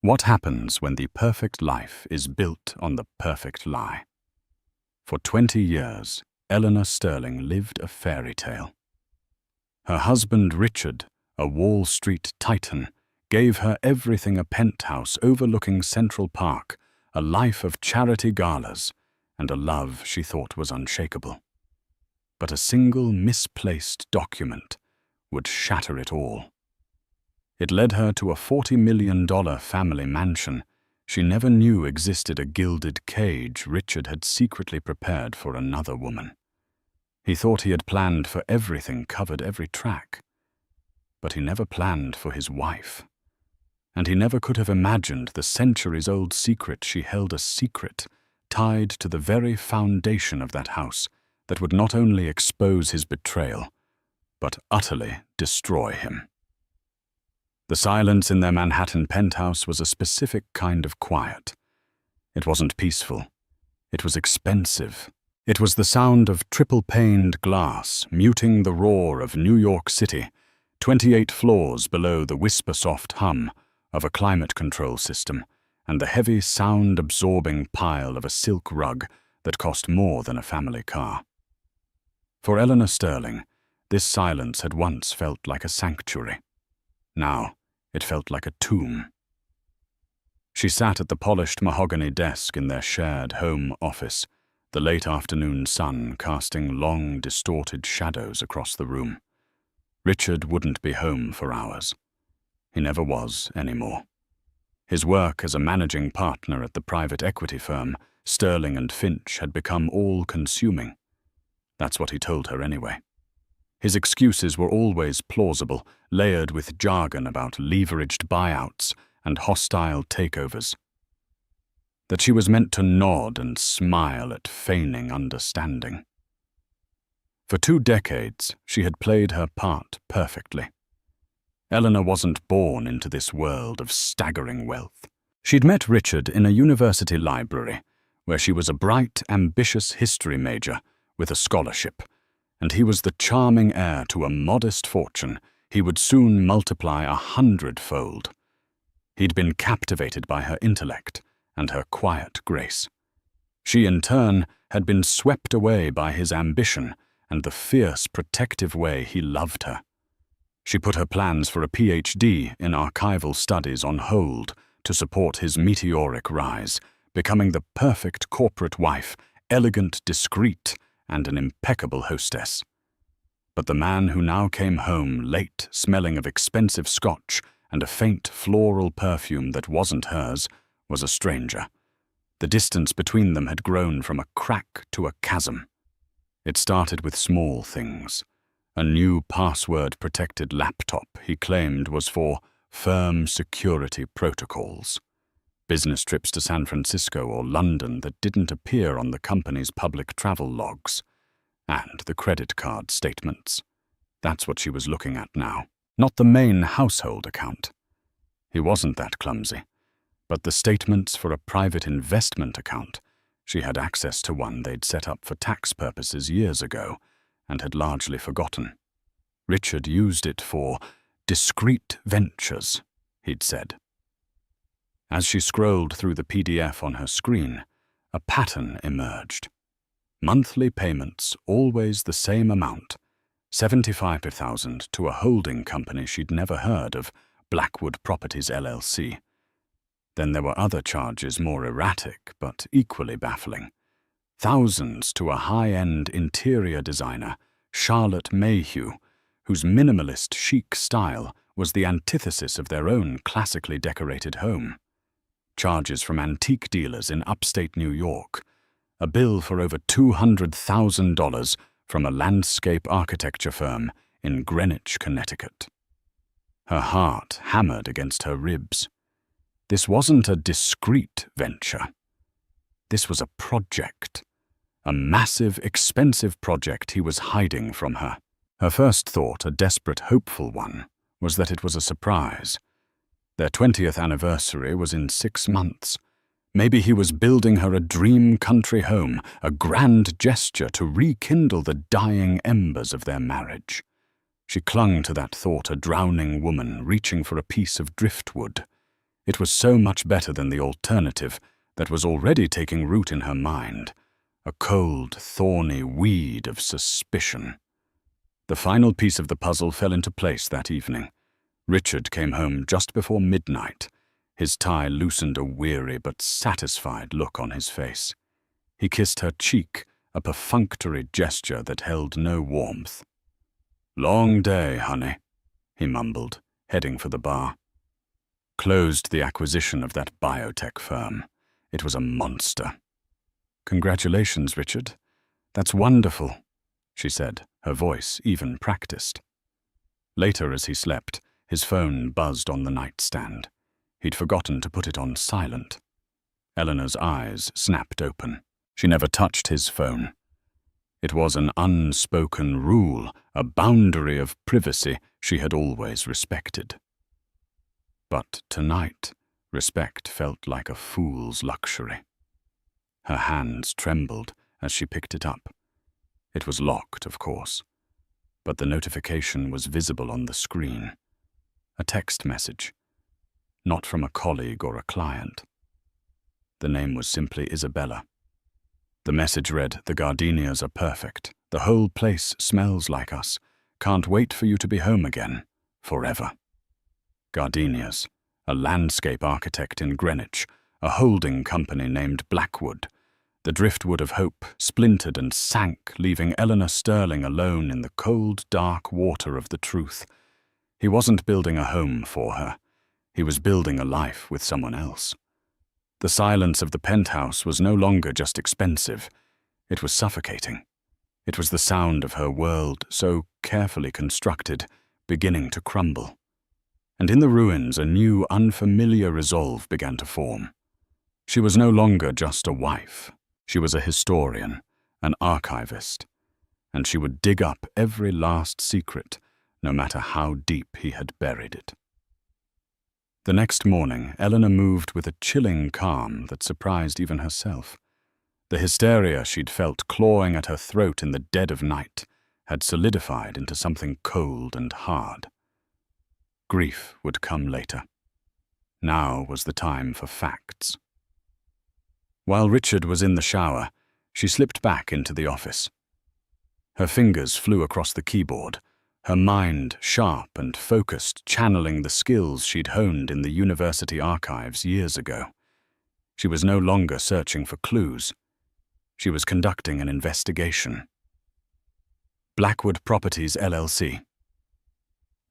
What happens when the perfect life is built on the perfect lie? For 20 years, Eleanor Sterling lived a fairy tale. Her husband Richard, a Wall Street titan, gave her everything: a penthouse overlooking Central Park, a life of charity galas, and a love she thought was unshakable. But a single misplaced document would shatter it all. It led her to a $40 million family mansion she never knew existed, a gilded cage Richard had secretly prepared for another woman. He thought he had planned for everything, covered every track. But he never planned for his wife. And he never could have imagined the centuries-old secret she held, a secret tied to the very foundation of that house that would not only expose his betrayal, but utterly destroy him. The silence in their Manhattan penthouse was a specific kind of quiet. It wasn't peaceful. It was expensive. It was the sound of triple-paned glass, muting the roar of New York City, 28 floors below the whisper-soft hum of a climate control system, and the heavy sound-absorbing pile of a silk rug that cost more than a family car. For Eleanor Sterling, this silence had once felt like a sanctuary. Now, it felt like a tomb. She sat at the polished mahogany desk in their shared home office, the late afternoon sun casting long, distorted shadows across the room. Richard wouldn't be home for hours. He never was anymore. His work as a managing partner at the private equity firm, Sterling and Finch, had become all-consuming. That's what he told her anyway. His excuses were always plausible, layered with jargon about leveraged buyouts and hostile takeovers. That she was meant to nod and smile at feigning understanding. For 2 decades, she had played her part perfectly. Eleanor wasn't born into this world of staggering wealth. She'd met Richard in a university library, where she was a bright, ambitious history major with a scholarship, and he was the charming heir to a modest fortune he would soon multiply 100-fold. He'd been captivated by her intellect and her quiet grace. She, in turn, had been swept away by his ambition and the fierce, protective way he loved her. She put her plans for a PhD in archival studies on hold to support his meteoric rise, becoming the perfect corporate wife, elegant, discreet, and an impeccable hostess. But the man who now came home late, smelling of expensive scotch and a faint floral perfume that wasn't hers, was a stranger. The distance between them had grown from a crack to a chasm. It started with small things. A new password-protected laptop he claimed was for firm security protocols. Business trips to San Francisco or London that didn't appear on the company's public travel logs. And the credit card statements. That's what she was looking at now, not the main household account. He wasn't that clumsy, but the statements for a private investment account. She had access to one they'd set up for tax purposes years ago and had largely forgotten. Richard used it for discreet ventures, he'd said. As she scrolled through the PDF on her screen, a pattern emerged. Monthly payments, always the same amount, $75,000 to a holding company she'd never heard of, Blackwood Properties LLC. Then there were other charges, more erratic but equally baffling. Thousands to a high-end interior designer, Charlotte Mayhew, whose minimalist chic style was the antithesis of their own classically decorated home. Charges from antique dealers in upstate New York. A bill for over $200,000 from a landscape architecture firm in Greenwich, Connecticut. Her heart hammered against her ribs. This wasn't a discreet venture. This was a project. A massive, expensive project he was hiding from her. Her first thought, a desperate, hopeful one, was that it was a surprise. Their 20th anniversary was in 6 months. Maybe he was building her a dream country home, a grand gesture to rekindle the dying embers of their marriage. She clung to that thought, a drowning woman reaching for a piece of driftwood. It was so much better than the alternative that was already taking root in her mind, a cold, thorny weed of suspicion. The final piece of the puzzle fell into place that evening. Richard came home just before midnight. His tie loosened a weary but satisfied look on his face. He kissed her cheek, a perfunctory gesture that held no warmth. "Long day, honey," he mumbled, heading for the bar. Closed the acquisition of that biotech firm. It was a monster. "Congratulations, Richard. That's wonderful," she said, her voice even practiced. Later, as he slept, his phone buzzed on the nightstand. He'd forgotten to put it on silent. Eleanor's eyes snapped open. She never touched his phone. It was an unspoken rule, a boundary of privacy she had always respected. But tonight, respect felt like a fool's luxury. Her hands trembled as she picked it up. It was locked, of course, but the notification was visible on the screen. A text message, not from a colleague or a client. The name was simply Isabella. The message read, "The gardenias are perfect. The whole place smells like us. Can't wait for you to be home again. Forever." Gardenias, a landscape architect in Greenwich, a holding company named Blackwood. The driftwood of hope splintered and sank, leaving Eleanor Sterling alone in the cold, dark water of the truth. He wasn't building a home for her. He was building a life with someone else. The silence of the penthouse was no longer just expensive. It was suffocating. It was the sound of her world, so carefully constructed, beginning to crumble. And in the ruins, a new, unfamiliar resolve began to form. She was no longer just a wife. She was a historian, an archivist, and she would dig up every last secret, no matter how deep he had buried it. The next morning, Eleanor moved with a chilling calm that surprised even herself. The hysteria she'd felt clawing at her throat in the dead of night had solidified into something cold and hard. Grief would come later. Now was the time for facts. While Richard was in the shower, she slipped back into the office. Her fingers flew across the keyboard, her mind sharp and focused, channeling the skills she'd honed in the university archives years ago. She was no longer searching for clues. She was conducting an investigation. Blackwood Properties, LLC.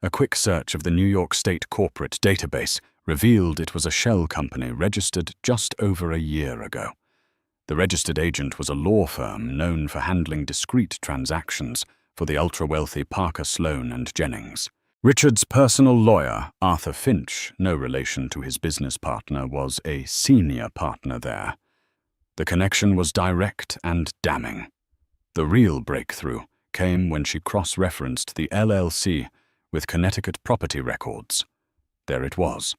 A quick search of the New York State corporate database revealed it was a shell company registered just over a year ago. The registered agent was a law firm known for handling discrete transactions for the ultra-wealthy Parker Sloan and Jennings. Richard's personal lawyer, Arthur Finch, no relation to his business partner, was a senior partner there. The connection was direct and damning. The real breakthrough came when she cross-referenced the LLC with Connecticut property records. There it was.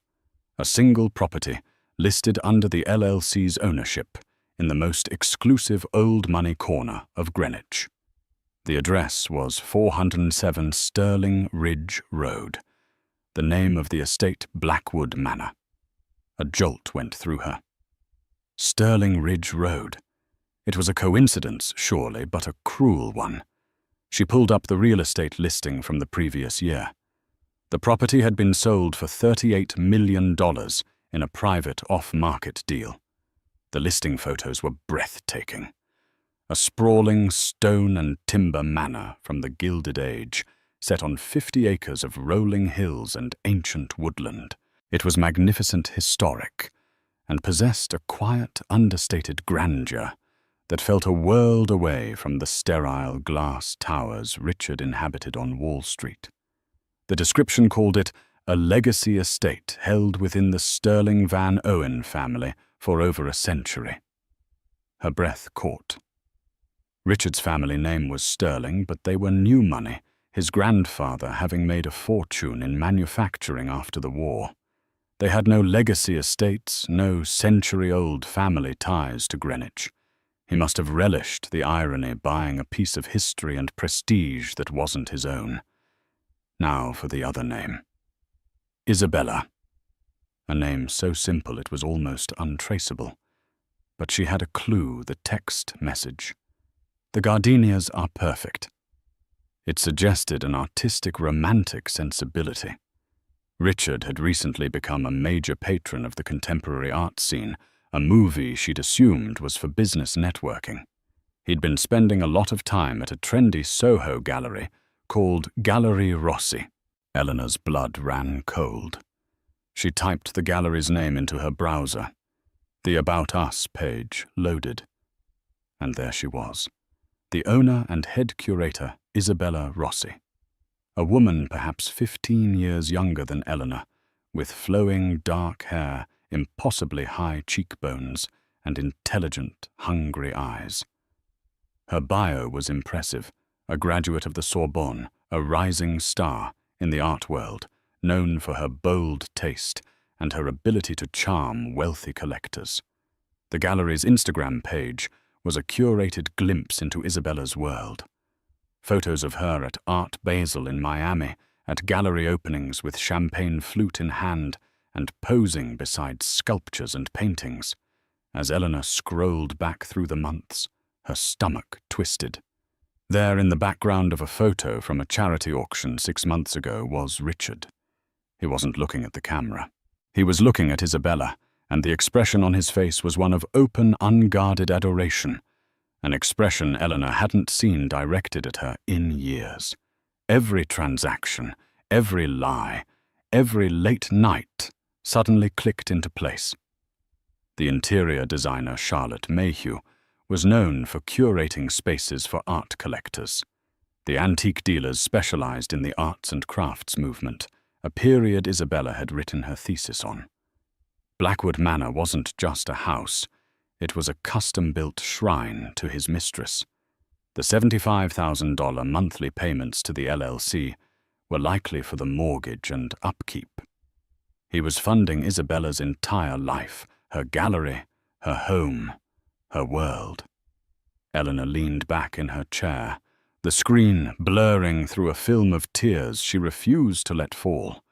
A single property, listed under the LLC's ownership, in the most exclusive old money corner of Greenwich. The address was 407 Sterling Ridge Road, the name of the estate Blackwood Manor. A jolt went through her. Sterling Ridge Road. It was a coincidence, surely, but a cruel one. She pulled up the real estate listing from the previous year. The property had been sold for $38 million in a private off-market deal. The listing photos were breathtaking. A sprawling stone and timber manor from the Gilded Age, set on 50 acres of rolling hills and ancient woodland. It was magnificent, historic, and possessed a quiet, understated grandeur that felt a world away from the sterile glass towers Richard inhabited on Wall Street. The description called it a legacy estate held within the Sterling Van Owen family for over a century. Her breath caught. Richard's family name was Sterling, but they were new money, his grandfather having made a fortune in manufacturing after the war. They had no legacy estates, no century-old family ties to Greenwich. He must have relished the irony, buying a piece of history and prestige that wasn't his own. Now for the other name. Isabella. a name so simple it was almost untraceable. But she had a clue, the text message. "The gardenias are perfect." It suggested an artistic, romantic sensibility. Richard had recently become a major patron of the contemporary art scene, a movie she'd assumed was for business networking. He'd been spending a lot of time at a trendy Soho gallery called Gallery Rossi. Eleanor's blood ran cold. She typed the gallery's name into her browser. The About Us page loaded. And there she was, the owner and head curator, Isabella Rossi. A woman perhaps 15 years younger than Eleanor, with flowing dark hair, impossibly high cheekbones, and intelligent, hungry eyes. Her bio was impressive, a graduate of the Sorbonne, a rising star in the art world, known for her bold taste and her ability to charm wealthy collectors. The gallery's Instagram page was a curated glimpse into Isabella's world. Photos of her at Art Basel in Miami, at gallery openings with champagne flute in hand and posing beside sculptures and paintings. As Eleanor scrolled back through the months, her stomach twisted. There in the background of a photo from a charity auction 6 months ago was Richard. He wasn't looking at the camera. He was looking at Isabella, and the expression on his face was one of open, unguarded adoration, an expression Eleanor hadn't seen directed at her in years. Every transaction, every lie, every late night suddenly clicked into place. The interior designer Charlotte Mayhew was known for curating spaces for art collectors. The antique dealers specialized in the arts and crafts movement, a period Isabella had written her thesis on. Blackwood Manor wasn't just a house, it was a custom-built shrine to his mistress. The $75,000 monthly payments to the LLC were likely for the mortgage and upkeep. He was funding Isabella's entire life, her gallery, her home, her world. Eleanor leaned back in her chair, the screen blurring through a film of tears she refused to let fall.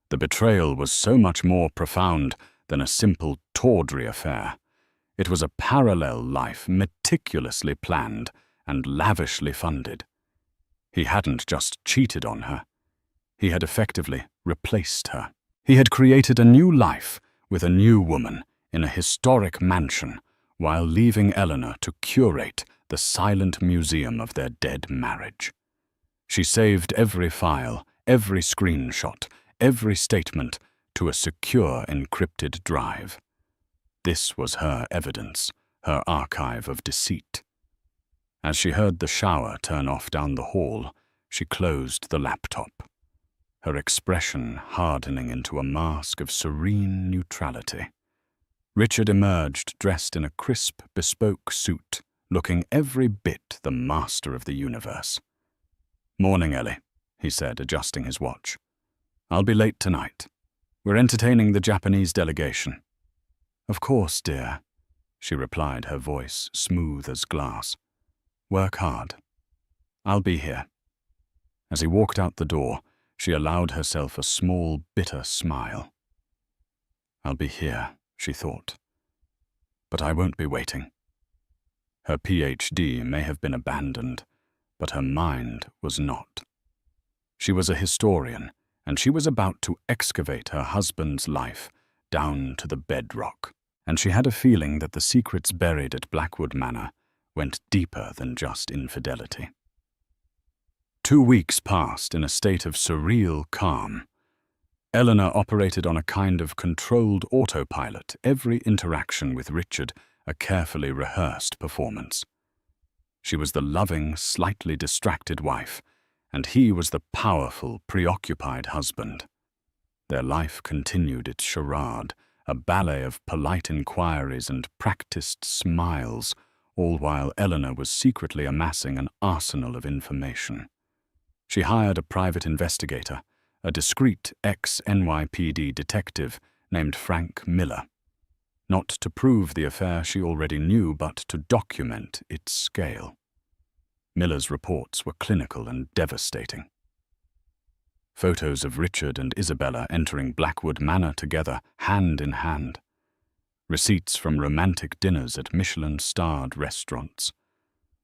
The betrayal was so much more profound than a simple tawdry affair. It was a parallel life meticulously planned and lavishly funded. He hadn't just cheated on her. He had effectively replaced her. He had created a new life with a new woman in a historic mansion while leaving Eleanor to curate the silent museum of their dead marriage. She saved every file, every screenshot, every statement to a secure encrypted drive. This was her evidence, her archive of deceit. As she heard the shower turn off down the hall, she closed the laptop, her expression hardening into a mask of serene neutrality. Richard emerged dressed in a crisp, bespoke suit, looking every bit the master of the universe. "Morning, Ellie," he said, adjusting his watch. "I'll be late tonight. We're entertaining the Japanese delegation." "Of course, dear," she replied, her voice smooth as glass. "Work hard. I'll be here." As he walked out the door, she allowed herself a small, bitter smile. "I'll be here," she thought. "But I won't be waiting." Her PhD may have been abandoned, but her mind was not. She was a historian, and she was about to excavate her husband's life down to the bedrock. And she had a feeling that the secrets buried at Blackwood Manor went deeper than just infidelity. 2 weeks passed in a state of surreal calm. Eleanor operated on a kind of controlled autopilot, every interaction with Richard a carefully rehearsed performance. She was the loving, slightly distracted wife, and he was the powerful, preoccupied husband. Their life continued its charade, a ballet of polite inquiries and practiced smiles, all while Eleanor was secretly amassing an arsenal of information. She hired a private investigator, a discreet ex-NYPD detective named Frank Miller, not to prove the affair she already knew, but to document its scale. Miller's reports were clinical and devastating. Photos of Richard and Isabella entering Blackwood Manor together, hand in hand. Receipts from romantic dinners at Michelin-starred restaurants.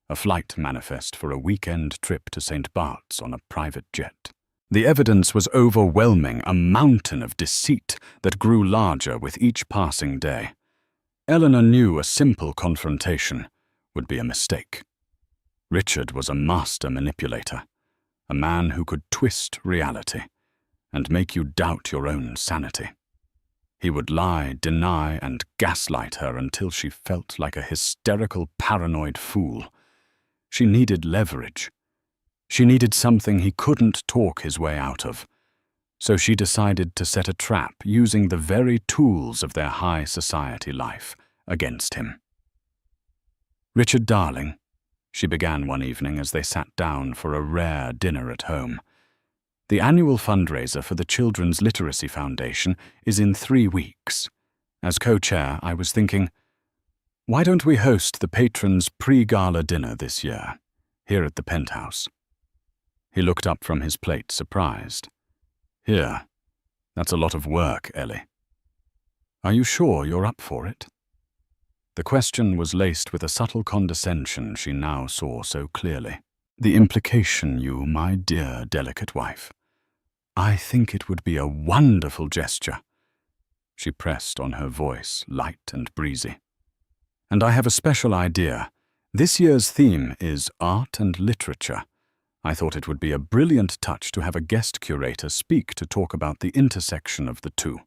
A flight manifest for a weekend trip to St. Bart's on a private jet. The evidence was overwhelming, a mountain of deceit that grew larger with each passing day. Eleanor knew a simple confrontation would be a mistake. Richard was a master manipulator, a man who could twist reality and make you doubt your own sanity. He would lie, deny, and gaslight her until she felt like a hysterical, paranoid fool. She needed leverage. She needed something he couldn't talk his way out of. So she decided to set a trap using the very tools of their high society life against him. "Richard, darling," she began one evening as they sat down for a rare dinner at home. "The annual fundraiser for the Children's Literacy Foundation is in 3 weeks. As co-chair, I was thinking, why don't we host the patrons' pre-gala dinner this year, here at the penthouse?" He looked up from his plate, surprised. "Here, that's a lot of work, Ellie. Are you sure you're up for it?" The question was laced with a subtle condescension she now saw so clearly. "The implication, you, my dear, delicate wife. I think it would be a wonderful gesture." She pressed on her voice, light and breezy. "And I have a special idea. This year's theme is art and literature. I thought it would be a brilliant touch to have a guest curator speak to talk about the intersection of the two.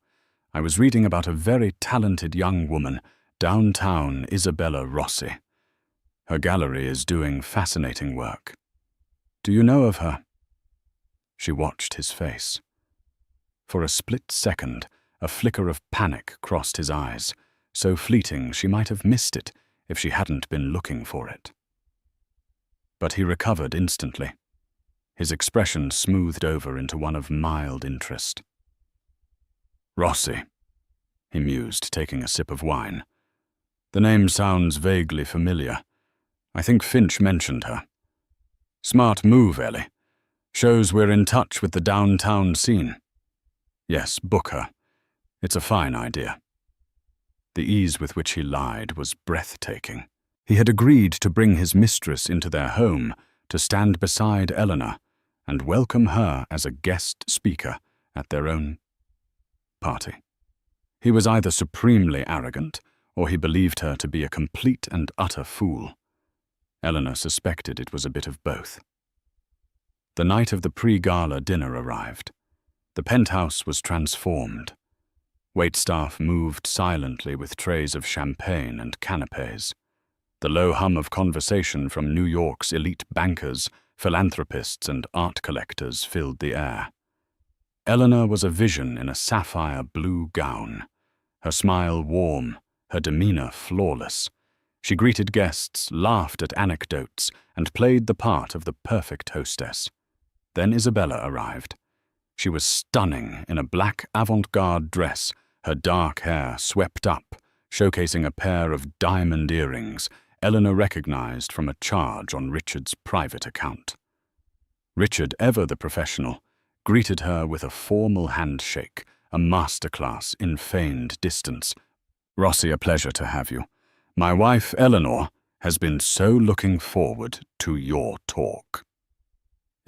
I was reading about a very talented young woman, downtown Isabella Rossi. Her gallery is doing fascinating work. Do you know of her?" She watched his face. For a split second, a flicker of panic crossed his eyes, so fleeting she might have missed it if she hadn't been looking for it. But he recovered instantly. His expression smoothed over into one of mild interest. "Rossi," he mused, taking a sip of wine. "The name sounds vaguely familiar. I think Finch mentioned her. Smart move, Ellie. Shows we're in touch with the downtown scene. Yes, book her. It's a fine idea." The ease with which he lied was breathtaking. He had agreed to bring his mistress into their home, to stand beside Eleanor, and welcome her as a guest speaker at their own party. He was either supremely arrogant, or he believed her to be a complete and utter fool. Eleanor suspected it was a bit of both. The night of the pre-gala dinner arrived. The penthouse was transformed. Waitstaff moved silently with trays of champagne and canapes. The low hum of conversation from New York's elite bankers, philanthropists, and art collectors filled the air. Eleanor was a vision in a sapphire blue gown, her smile warm, her demeanor flawless. She greeted guests, laughed at anecdotes, and played the part of the perfect hostess. Then Isabella arrived. She was stunning in a black avant-garde dress, her dark hair swept up, showcasing a pair of diamond earrings Eleanor recognized from a charge on Richard's private account. Richard, ever the professional, greeted her with a formal handshake, a masterclass in feigned distance. "Rossi, a pleasure to have you. My wife, Eleanor, has been so looking forward to your talk."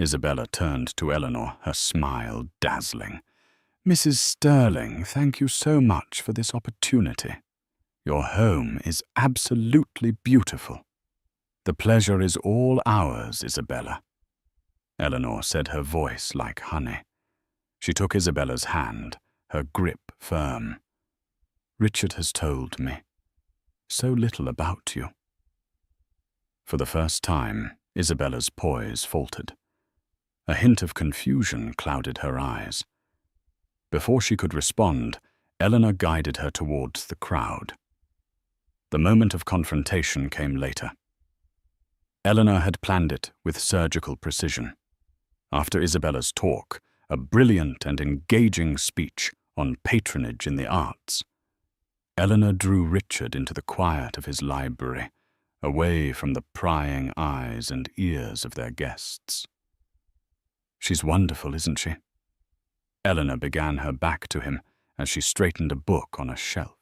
Isabella turned to Eleanor, her smile dazzling. "Mrs. Sterling, thank you so much for this opportunity. Your home is absolutely beautiful." "The pleasure is all ours, Isabella." Eleanor said, her voice like honey. She took Isabella's hand, her grip firm. "Richard has told me so little about you." For the first time, Isabella's poise faltered. A hint of confusion clouded her eyes. Before she could respond, Eleanor guided her towards the crowd. The moment of confrontation came later. Eleanor had planned it with surgical precision. After Isabella's talk, a brilliant and engaging speech on patronage in the arts, Eleanor drew Richard into the quiet of his library, away from the prying eyes and ears of their guests. "She's wonderful, isn't she?" Eleanor began her back to him as she straightened a book on a shelf.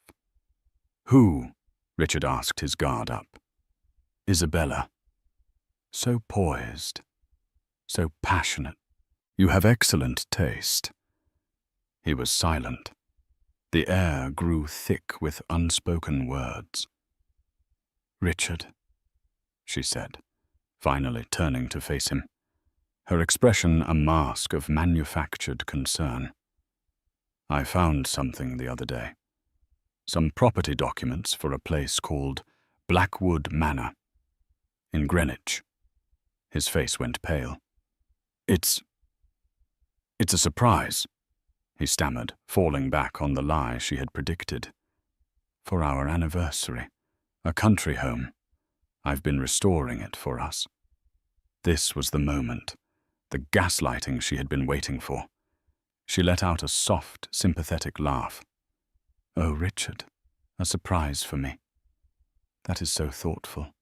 "Who?" Richard asked, his guard up. "Isabella. So poised, so passionate. You have excellent taste." He was silent. The air grew thick with unspoken words. "Richard," she said, finally turning to face him, her expression a mask of manufactured concern. "I found something the other day. Some property documents for a place called Blackwood Manor, in Greenwich." His face went pale. It's a surprise," he stammered, falling back on the lie she had predicted. "For our anniversary. A country home. I've been restoring it for us." This was the moment, the gaslighting she had been waiting for. She let out a soft, sympathetic laugh. "Oh, Richard, a surprise for me. That is so thoughtful.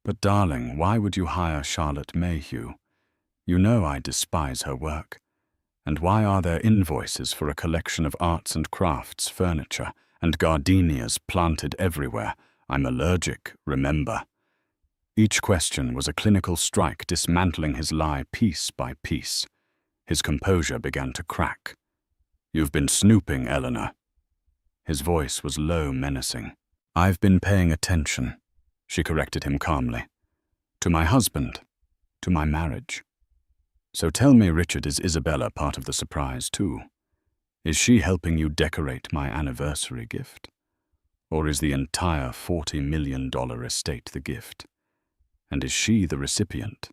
But darling, why would you hire Charlotte Mayhew? You know I despise her work. And why are there invoices for a collection of arts and crafts furniture and gardenias planted everywhere? I'm allergic, remember." Each question was a clinical strike dismantling his lie piece by piece. His composure began to crack. "You've been snooping, Eleanor." His voice was low, menacing. "I've been paying attention," she corrected him calmly. "To my husband, to my marriage. So tell me, Richard, is Isabella part of the surprise too? Is she helping you decorate my anniversary gift? Or is the entire $40 million estate the gift? And is she the recipient?"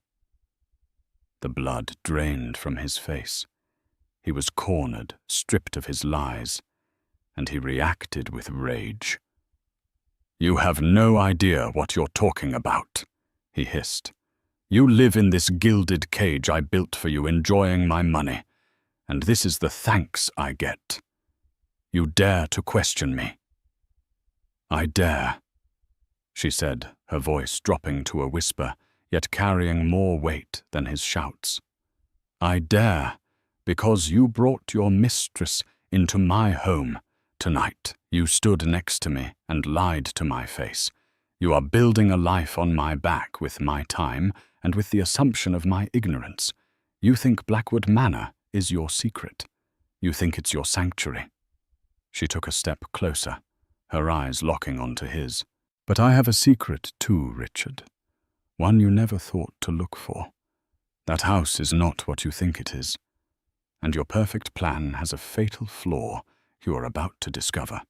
The blood drained from his face. He was cornered, stripped of his lies, and he reacted with rage. "You have no idea what you're talking about," he hissed. "You live in this gilded cage I built for you, enjoying my money, and this is the thanks I get. You dare to question me?" "I dare," she said, her voice dropping to a whisper, yet carrying more weight than his shouts. "I dare, because you brought your mistress into my home tonight. You stood next to me and lied to my face. You are building a life on my back with my time and with the assumption of my ignorance. You think Blackwood Manor is your secret. You think it's your sanctuary." She took a step closer, her eyes locking onto his. "But I have a secret too, Richard. One you never thought to look for. That house is not what you think it is. And your perfect plan has a fatal flaw you are about to discover."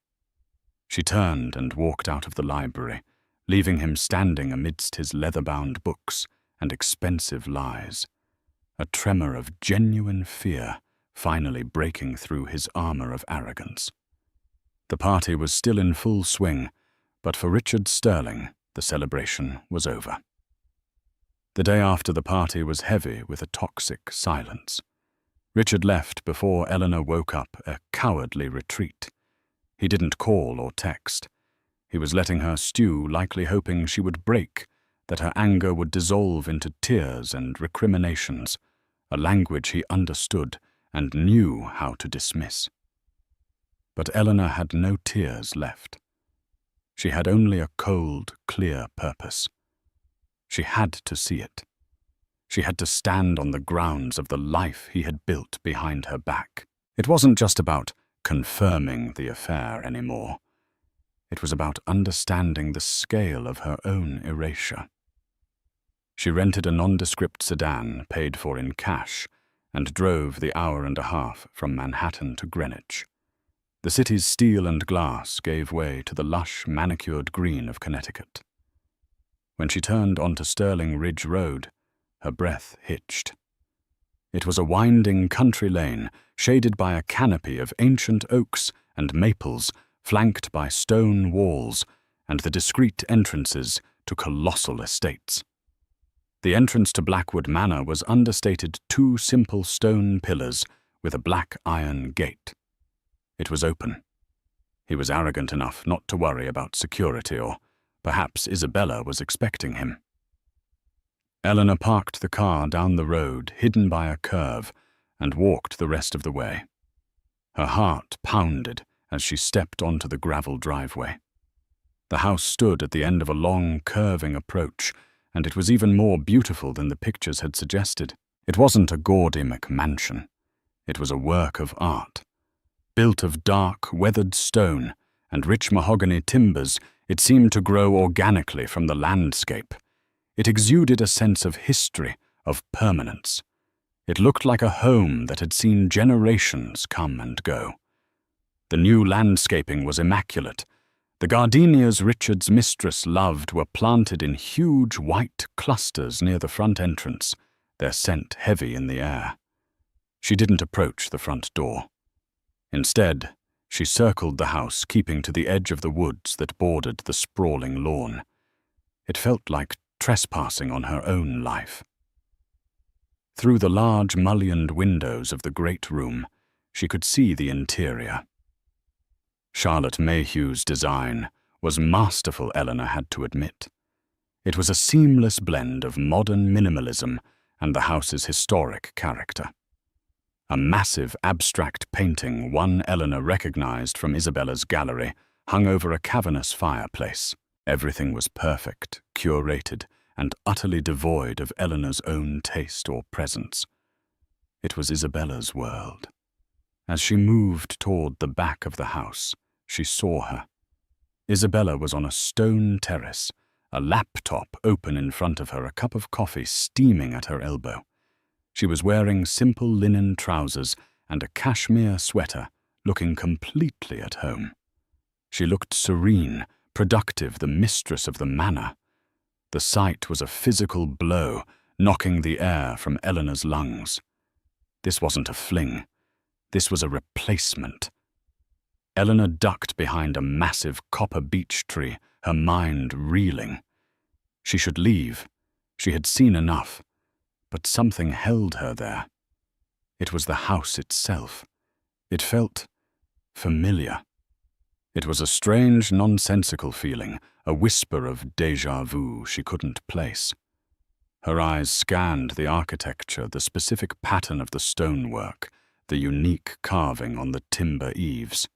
She turned and walked out of the library, leaving him standing amidst his leather-bound books and expensive lies, a tremor of genuine fear finally breaking through his armor of arrogance. The party was still in full swing, but for Richard Sterling, the celebration was over. The day after the party was heavy with a toxic silence. Richard left before Eleanor woke up a cowardly retreat. He didn't call or text. He was letting her stew, likely hoping she would break, that her anger would dissolve into tears and recriminations, a language he understood and knew how to dismiss. But Eleanor had no tears left. She had only a cold, clear purpose. She had to see it. She had to stand on the grounds of the life he had built behind her back. It wasn't just about confirming the affair anymore. It was about understanding the scale of her own erasure. She rented a nondescript sedan paid for in cash and drove the hour and a half from Manhattan to Greenwich. The city's steel and glass gave way to the lush, manicured green of Connecticut. When she turned onto Sterling Ridge Road, her breath hitched. It was a winding country lane shaded by a canopy of ancient oaks and maples, flanked by stone walls and the discreet entrances to colossal estates. The entrance to Blackwood Manor was understated 2 simple stone pillars with a black iron gate. It was open. He was arrogant enough not to worry about security, or perhaps Isabella was expecting him. Eleanor parked the car down the road, hidden by a curve, and walked the rest of the way. Her heart pounded as she stepped onto the gravel driveway. The house stood at the end of a long, curving approach, and it was even more beautiful than the pictures had suggested. It wasn't a gaudy McMansion. It was a work of art. Built of dark, weathered stone and rich mahogany timbers, it seemed to grow organically from the landscape. It exuded a sense of history, of permanence. It looked like a home that had seen generations come and go. The new landscaping was immaculate. The gardenias Richard's mistress loved were planted in huge white clusters near the front entrance, their scent heavy in the air. She didn't approach the front door. Instead, she circled the house, keeping to the edge of the woods that bordered the sprawling lawn. It felt like trespassing on her own life. Through the large mullioned windows of the great room, she could see the interior. Charlotte Mayhew's design was masterful, Eleanor had to admit. It was a seamless blend of modern minimalism and the house's historic character. A massive abstract painting one Eleanor recognized from Isabella's gallery hung over a cavernous fireplace. Everything was perfect, curated, and utterly devoid of Eleanor's own taste or presence. It was Isabella's world. As she moved toward the back of the house, she saw her. Isabella was on a stone terrace, a laptop open in front of her, a cup of coffee steaming at her elbow. She was wearing simple linen trousers and a cashmere sweater, looking completely at home. She looked serene, productive, the mistress of the manor. The sight was a physical blow, knocking the air from Eleanor's lungs. This wasn't a fling. This was a replacement. Eleanor ducked behind a massive copper beech tree, her mind reeling. She should leave. She had seen enough. But something held her there. It was the house itself. It felt familiar. It was a strange, nonsensical feeling, a whisper of déjà vu she couldn't place. Her eyes scanned the architecture, the specific pattern of the stonework, the unique carving on the timber eaves.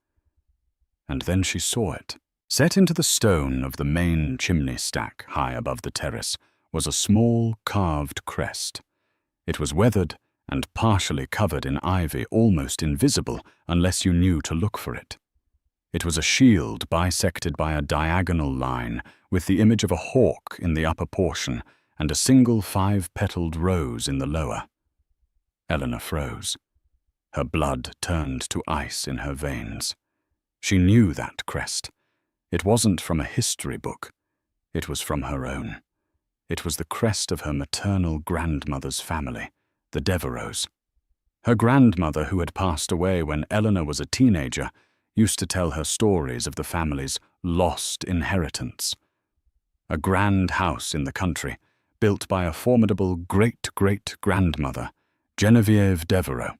And then she saw it. Set into the stone of the main chimney stack high above the terrace was a small carved crest. It was weathered and partially covered in ivy, almost invisible unless you knew to look for it. It was a shield bisected by a diagonal line with the image of a hawk in the upper portion and a single 5-petaled rose in the lower. Eleanor froze. Her blood turned to ice in her veins. She knew that crest. It wasn't from a history book. It was from her own. It was the crest of her maternal grandmother's family, the Devereuxs. Her grandmother, who had passed away when Eleanor was a teenager, used to tell her stories of the family's lost inheritance. A grand house in the country, built by a formidable great-great-grandmother, Genevieve Devereux,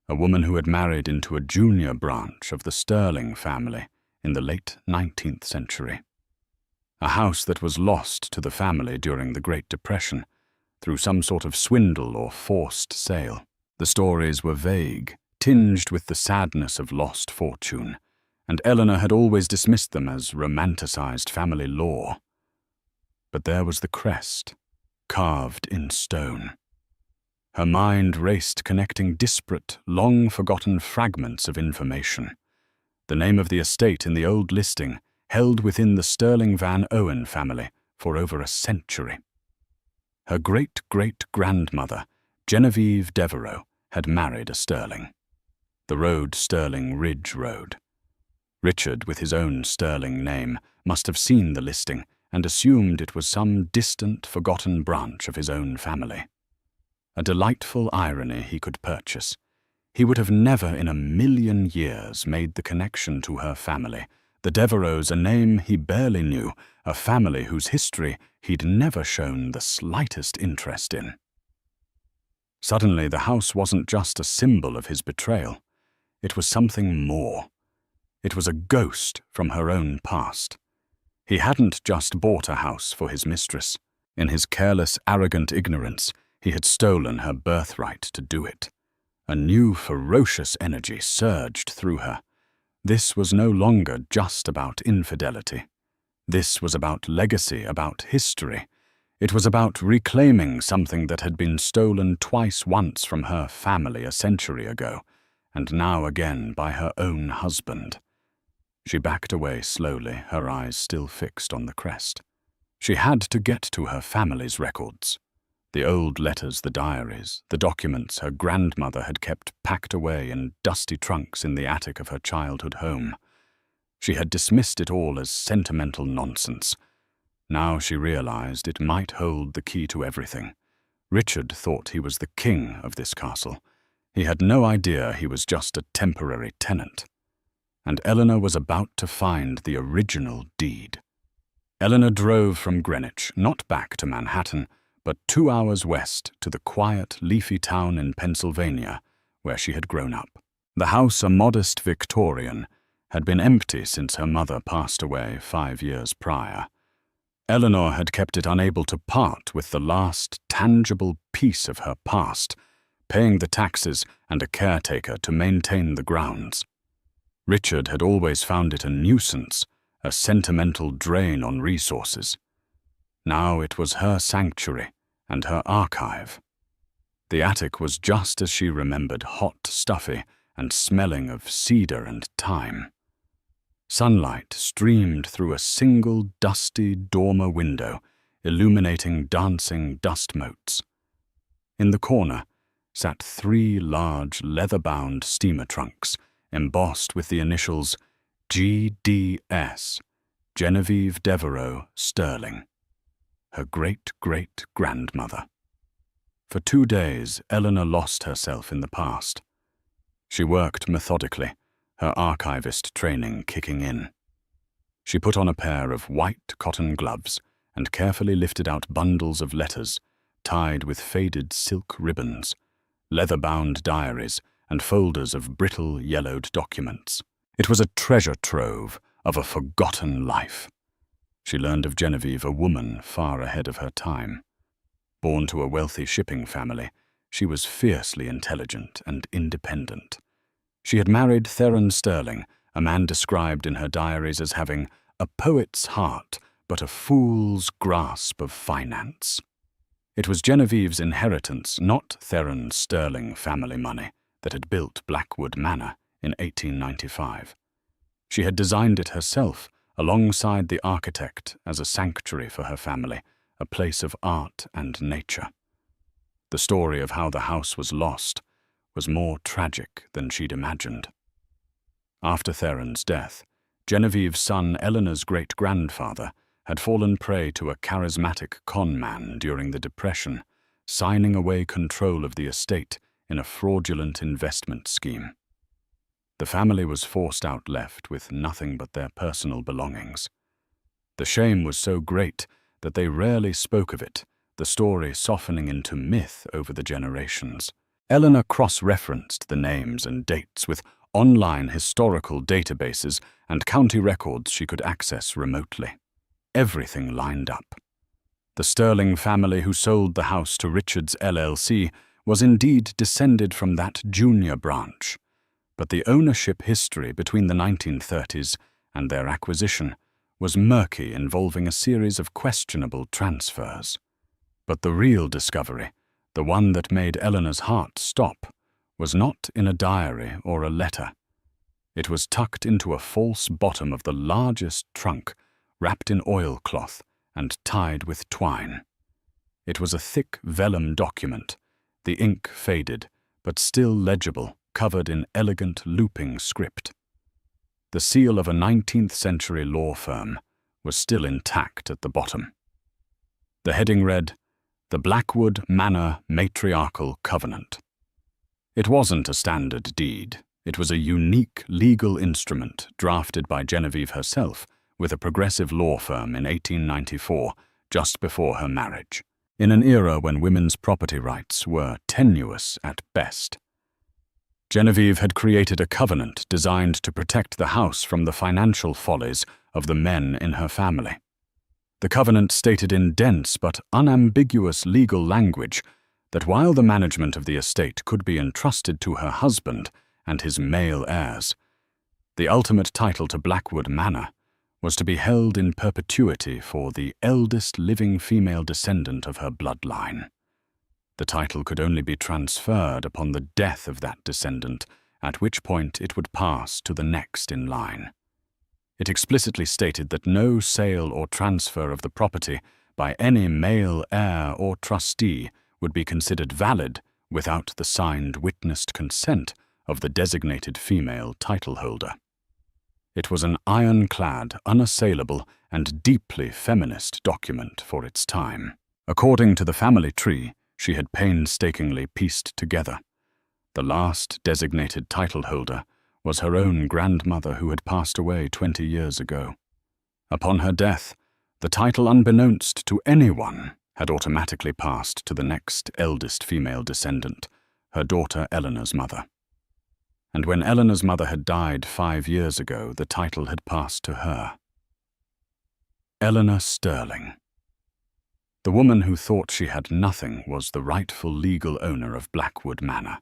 a woman who had married into a junior branch of the Sterling family in the late 19th century. A house that was lost to the family during the Great Depression, through some sort of swindle or forced sale. The stories were vague, tinged with the sadness of lost fortune, and Eleanor had always dismissed them as romanticized family lore. But there was the crest, carved in stone. Her mind raced, connecting disparate, long-forgotten fragments of information. The name of the estate in the old listing, held within the Sterling Van Owen family for over a century. Her great-great-grandmother, Genevieve Devereux, had married a Sterling. The road Sterling Ridge Road. Richard, with his own Sterling name, must have seen the listing and assumed it was some distant, forgotten branch of his own family. A delightful irony he could purchase. He would have never in a million years made the connection to her family, the Devereuxs, a name he barely knew, a family whose history he'd never shown the slightest interest in. Suddenly, the house wasn't just a symbol of his betrayal. It was something more. It was a ghost from her own past. He hadn't just bought a house for his mistress. In his careless, arrogant ignorance, he had stolen her birthright to do it. A new ferocious energy surged through her. This was no longer just about infidelity. This was about legacy, about history. It was about reclaiming something that had been stolen once from her family a century ago, and now again by her own husband. She backed away slowly, her eyes still fixed on the crest. She had to get to her family's records. The old letters, the diaries, the documents her grandmother had kept packed away in dusty trunks in the attic of her childhood home. She had dismissed it all as sentimental nonsense. Now she realized it might hold the key to everything. Richard thought he was the king of this castle. He had no idea he was just a temporary tenant. And Eleanor was about to find the original deed. Eleanor drove from Greenwich, not back to Manhattan, but 2 hours west to the quiet, leafy town in Pennsylvania where she had grown up. The house, a modest Victorian, had been empty since her mother passed away 5 years prior. Eleanor had kept it unable to part with the last tangible piece of her past, paying the taxes and a caretaker to maintain the grounds. Richard had always found it a nuisance, a sentimental drain on resources. Now it was her sanctuary and her archive. The attic was just as she remembered, hot, stuffy, and smelling of cedar and thyme. Sunlight streamed through a single dusty dormer window, illuminating dancing dust motes. In the corner sat 3 large leather-bound steamer trunks, embossed with the initials GDS, Genevieve Devereux Sterling, her great-great-grandmother. For 2 days, Eleanor lost herself in the past. She worked methodically, her archivist training kicking in. She put on a pair of white cotton gloves and carefully lifted out bundles of letters tied with faded silk ribbons, leather-bound diaries, and folders of brittle, yellowed documents. It was a treasure trove of a forgotten life. She learned of Genevieve, a woman far ahead of her time. Born to a wealthy shipping family, she was fiercely intelligent and independent. She had married Theron Sterling, a man described in her diaries as having a poet's heart but a fool's grasp of finance. It was Genevieve's inheritance, not Theron Sterling family money, that had built Blackwood Manor in 1895. She had designed it herself, alongside the architect, as a sanctuary for her family, a place of art and nature. The story of how the house was lost was more tragic than she'd imagined. After Theron's death, Genevieve's son Eleanor's great-grandfather had fallen prey to a charismatic con man during the Depression, signing away control of the estate in a fraudulent investment scheme. The family was forced out, left with nothing but their personal belongings. The shame was so great that they rarely spoke of it, the story softening into myth over the generations. Eleanor cross-referenced the names and dates with online historical databases and county records she could access remotely. Everything lined up. The Sterling family who sold the house to Richards LLC was indeed descended from that junior branch, but the ownership history between the 1930s and their acquisition was murky, involving a series of questionable transfers. But the real discovery, the one that made Eleanor's heart stop, was not in a diary or a letter. It was tucked into a false bottom of the largest trunk, wrapped in oilcloth and tied with twine. It was a thick vellum document, the ink faded, but still legible, covered in elegant looping script. The seal of a 19th-century law firm was still intact at the bottom. The heading read, "The Blackwood Manor Matriarchal Covenant." It wasn't a standard deed. It was a unique legal instrument drafted by Genevieve herself with a progressive law firm in 1894, just before her marriage, in an era when women's property rights were tenuous at best. Genevieve had created a covenant designed to protect the house from the financial follies of the men in her family. The covenant stated in dense but unambiguous legal language that while the management of the estate could be entrusted to her husband and his male heirs, the ultimate title to Blackwood Manor was to be held in perpetuity for the eldest living female descendant of her bloodline. The title could only be transferred upon the death of that descendant, at which point it would pass to the next in line. It explicitly stated that no sale or transfer of the property by any male heir or trustee would be considered valid without the signed witnessed consent of the designated female title holder. It was an ironclad, unassailable, and deeply feminist document for its time. According to the family tree she had painstakingly pieced together, the last designated title holder was her own grandmother, who had passed away 20 years ago. Upon her death, the title, unbeknownst to anyone, had automatically passed to the next eldest female descendant, her daughter Eleanor's mother. And when Eleanor's mother had died 5 years ago, the title had passed to her. Eleanor Sterling. The woman who thought she had nothing was the rightful legal owner of Blackwood Manor.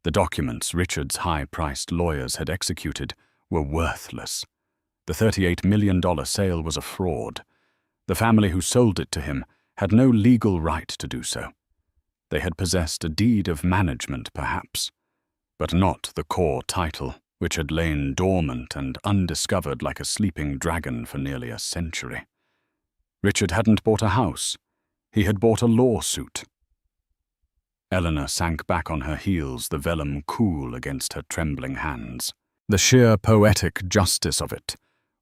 The documents Richard's high-priced lawyers had executed were worthless. The $38 million sale was a fraud. The family who sold it to him had no legal right to do so. They had possessed a deed of management, perhaps, but not the core title, which had lain dormant and undiscovered like a sleeping dragon for nearly a century. Richard hadn't bought a house. He had bought a lawsuit. Eleanor sank back on her heels, the vellum cool against her trembling hands. The sheer poetic justice of it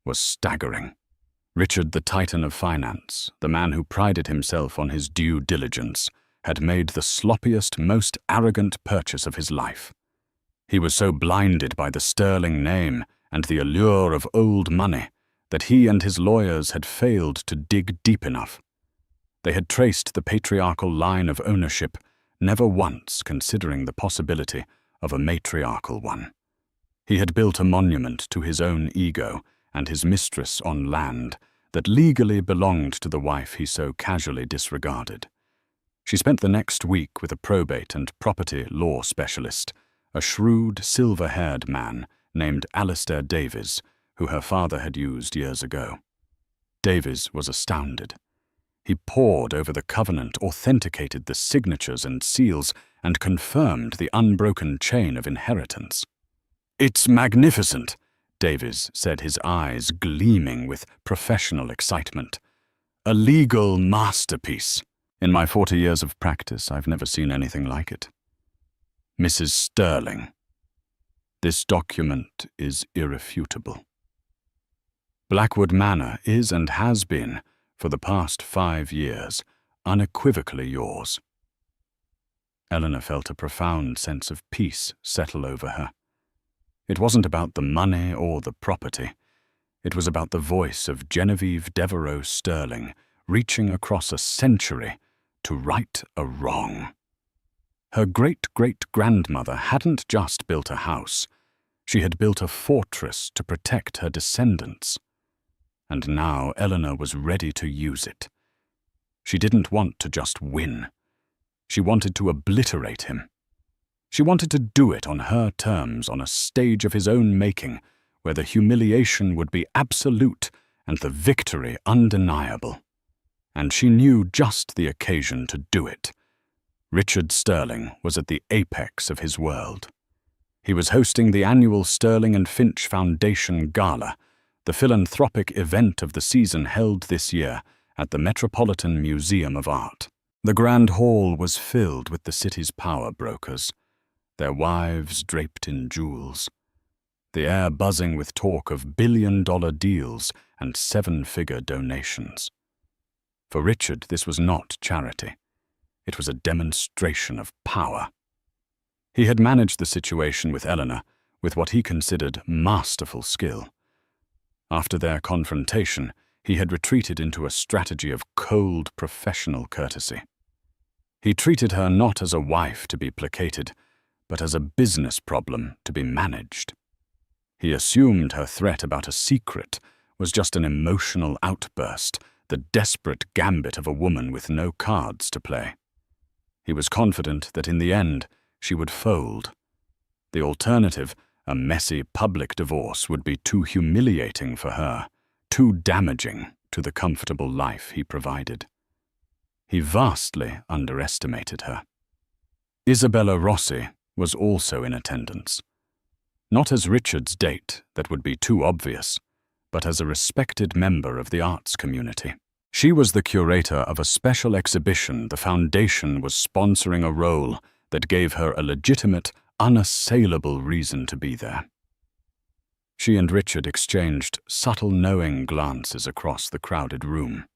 was staggering. Richard, the titan of finance, the man who prided himself on his due diligence, had made the sloppiest, most arrogant purchase of his life. He was so blinded by the sterling name and the allure of old money that he and his lawyers had failed to dig deep enough. They had traced the patriarchal line of ownership, never once considering the possibility of a matriarchal one. He had built a monument to his own ego and his mistress on land that legally belonged to the wife he so casually disregarded. She spent the next week with a probate and property law specialist, a shrewd, silver-haired man named Alistair Davies, who her father had used years ago. Davies was astounded. He pored over the covenant, authenticated the signatures and seals, and confirmed the unbroken chain of inheritance. "It's magnificent," Davies said, his eyes gleaming with professional excitement. "A legal masterpiece. In my 40 years of practice, I've never seen anything like it. Mrs. Sterling, this document is irrefutable. Blackwood Manor is and has been, for the past 5 years, unequivocally yours." Eleanor felt a profound sense of peace settle over her. It wasn't about the money or the property. It was about the voice of Genevieve Devereux Sterling reaching across a century to right a wrong. Her great-great-grandmother hadn't just built a house. She had built a fortress to protect her descendants. And now Eleanor was ready to use it. She didn't want to just win. She wanted to obliterate him. She wanted to do it on her terms, on a stage of his own making, where the humiliation would be absolute and the victory undeniable. And she knew just the occasion to do it. Richard Sterling was at the apex of his world. He was hosting the annual Sterling and Finch Foundation Gala, the philanthropic event of the season held this year at the Metropolitan Museum of Art. The grand hall was filled with the city's power brokers, their wives draped in jewels, the air buzzing with talk of billion-dollar deals and 7-figure donations. For Richard, this was not charity. It was a demonstration of power. He had managed the situation with Eleanor with what he considered masterful skill. After their confrontation, he had retreated into a strategy of cold professional courtesy. He treated her not as a wife to be placated, but as a business problem to be managed. He assumed her threat about a secret was just an emotional outburst, the desperate gambit of a woman with no cards to play. He was confident that in the end she would fold. The alternative, a messy public divorce, would be too humiliating for her, too damaging to the comfortable life he provided. He vastly underestimated her. Isabella Rossi was also in attendance. Not as Richard's date, that would be too obvious, but as a respected member of the arts community. She was the curator of a special exhibition the Foundation was sponsoring, a role that gave her a legitimate, unassailable reason to be there. She and Richard exchanged subtle, knowing glances across the crowded room,